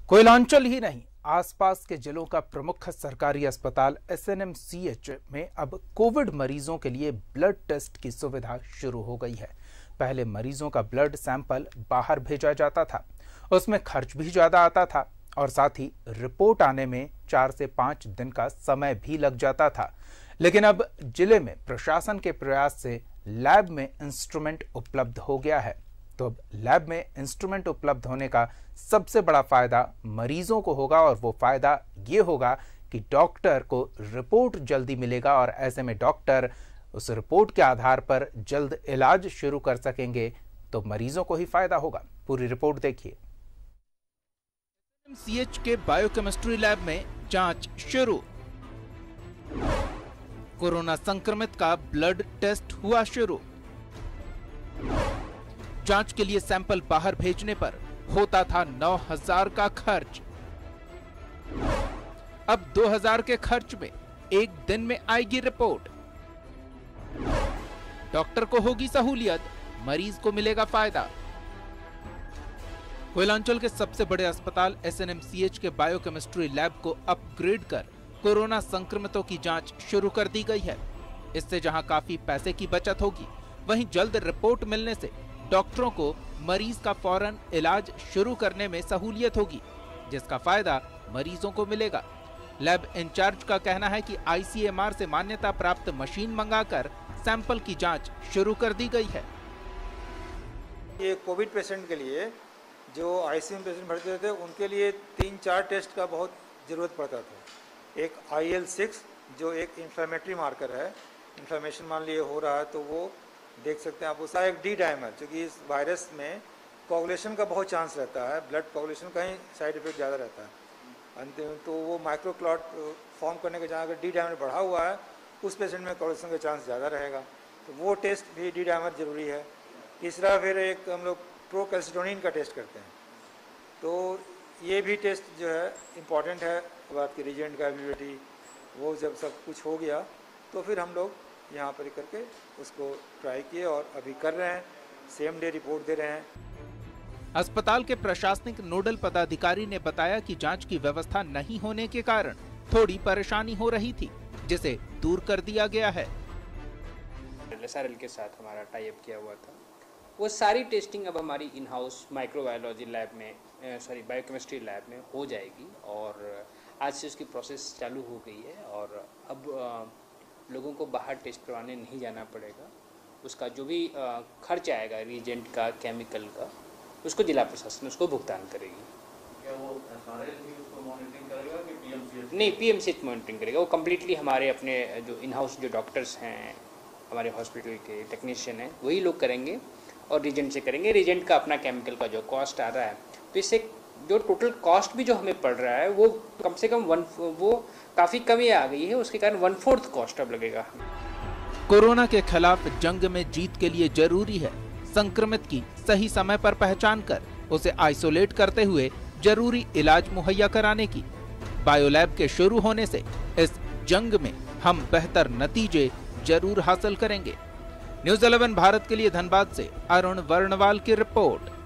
कोयलांचल ही नहीं, आसपास के जिलों का प्रमुख सरकारी अस्पताल एसएनएमसीएच में अब कोविड मरीजों के लिए ब्लड टेस्ट की सुविधा शुरू हो गई है। पहले मरीजों का ब्लड सैंपल बाहर भेजा जाता था, उसमें खर्च भी ज्यादा आता था और साथ ही रिपोर्ट आने में 4 से 5 दिन का समय भी लग जाता था। लेकिन अब जिले में प्रशासन के प्रयास से लैब में इंस्ट्रूमेंट उपलब्ध हो गया है। तो अब लैब में इंस्ट्रूमेंट उपलब्ध होने का सबसे बड़ा फायदा मरीजों को होगा और वो फायदा ये होगा कि डॉक्टर को रिपोर्ट जल्दी मिलेगा और ऐसे में डॉक्टर उस रिपोर्ट के आधार पर जल्द इलाज शुरू कर सकेंगे, तो मरीजों को ही फायदा होगा। पूरी रिपोर्ट देखिए। एसएनएमसीएच के बायोकेमिस्ट्री लैब में जांच शुरू। कोरोना संक्रमित का ब्लड टेस्ट हुआ शुरू। जांच के लिए सैंपल बाहर भेजने पर होता था 9,000 का खर्च। अब 2,000 के खर्च में एक दिन में आएगी रिपोर्ट। डॉक्टर को होगी सहूलियत, मरीज को मिलेगा फायदा। कोयलांचल के सबसे बड़े अस्पताल एसएनएमसीएच के बायोकेमिस्ट्री लैब को अपग्रेड कर कोरोना संक्रमितों की जांच शुरू कर दी गई है। इससे जहां काफी पैसे की बचत होगी, वहीं जल्द रिपोर्ट मिलने से डॉक्टरों को मरीज का फौरन इलाज शुरू करने में सहूलियत होगी, जिसका फायदा मरीजों को मिलेगा। लैब इंचार्ज का कहना है कि आईसीएमआर से मान्यता प्राप्त मशीन मंगाकर सैंपल की जांच शुरू कर दी गई है। ये कोविड पेशेंट के लिए जो आईसीयू में पेशेंट भर्ती होते थे, उनके लिए 3-4 टेस्ट का बहुत ज़रूरत पड़ता था। एक IL-6 जो एक इन्फ्लेमेटरी मार्कर है, इन्फ्लेमेशन मान लिए हो रहा है तो वो देख सकते हैं आप। उसका एक डी डायमर, क्योंकि इस वायरस में कोगुलेशन का बहुत चांस रहता है, ब्लड कोगुलेशन का ही साइड इफेक्ट ज़्यादा रहता है अंतिम, तो वो माइक्रोक्लॉट फॉर्म करने का जहाँ अगर डी डायमर बढ़ा हुआ है, उस पेशेंट में कोगुलेशन का चांस ज़्यादा रहेगा, तो वो टेस्ट भी डी डायमर जरूरी है। तीसरा फिर एक हम लोग प्रोकैल्सिटोनिन का टेस्ट करते हैं, तो ये भी टेस्ट जो है इम्पॉर्टेंट है। बात की रिजेंट का एबिलिटी, वो जब सब कुछ हो गया तो फिर हम लोग यहाँ पर करके उसको ट्राई किए और अभी कर रहे हैं, सेम डे रिपोर्ट दे रहे हैं। अस्पताल के प्रशासनिक नोडल पदाधिकारी ने बताया कि जांच की व्यवस्था नहीं होने के कारण थोड़ी परेशानी हो रही थी, जिसे दूर कर दिया गया है। एसआरएल के साथ हमारा टाई अप किया हुआ था, वो सारी टेस्टिंग अब हमारी इन हाउस माइक्रोबायोलॉजी लैब में बायोकेमिस्ट्री लैब में हो जाएगी और आज से उसकी प्रोसेस चालू हो गई है और अब लोगों को बाहर टेस्ट करवाने नहीं जाना पड़ेगा। उसका जो भी खर्च आएगा रिएजेंट का, केमिकल का, उसको जिला प्रशासन उसको भुगतान करेगी। क्या वो एसआरएल भी उसको मॉनिटरिंग करेगा कि पीएमसीएच? नहीं, पीएमसीएच मॉनिटरिंग करेगा। वो कम्प्लीटली हमारे अपने जो इन हाउस जो डॉक्टर्स हैं, हमारे हॉस्पिटल के टेक्नीशियन हैं, वही लोग करेंगे और रिजेंट से करेंगे। रिजेंट का अपना केमिकल का जो कॉस्ट आ रहा है, तो इससे जो टोटल कॉस्ट भी जो हमें पड़ रहा है वो कम से कम वो काफ़ी कमी आ गई है, उसके कारण 1/4 कॉस्ट अब लगेगा। कोरोना के खिलाफ जंग में जीत के लिए जरूरी है संक्रमित की सही समय पर पहचान कर उसे आइसोलेट करते हुए जरूरी इलाज मुहैया कराने की। बायोलैब के शुरू होने से इस जंग में हम बेहतर नतीजे जरूर हासिल करेंगे। न्यूज़ 11 भारत के लिए धनबाद से अरुण वर्णवाल की रिपोर्ट।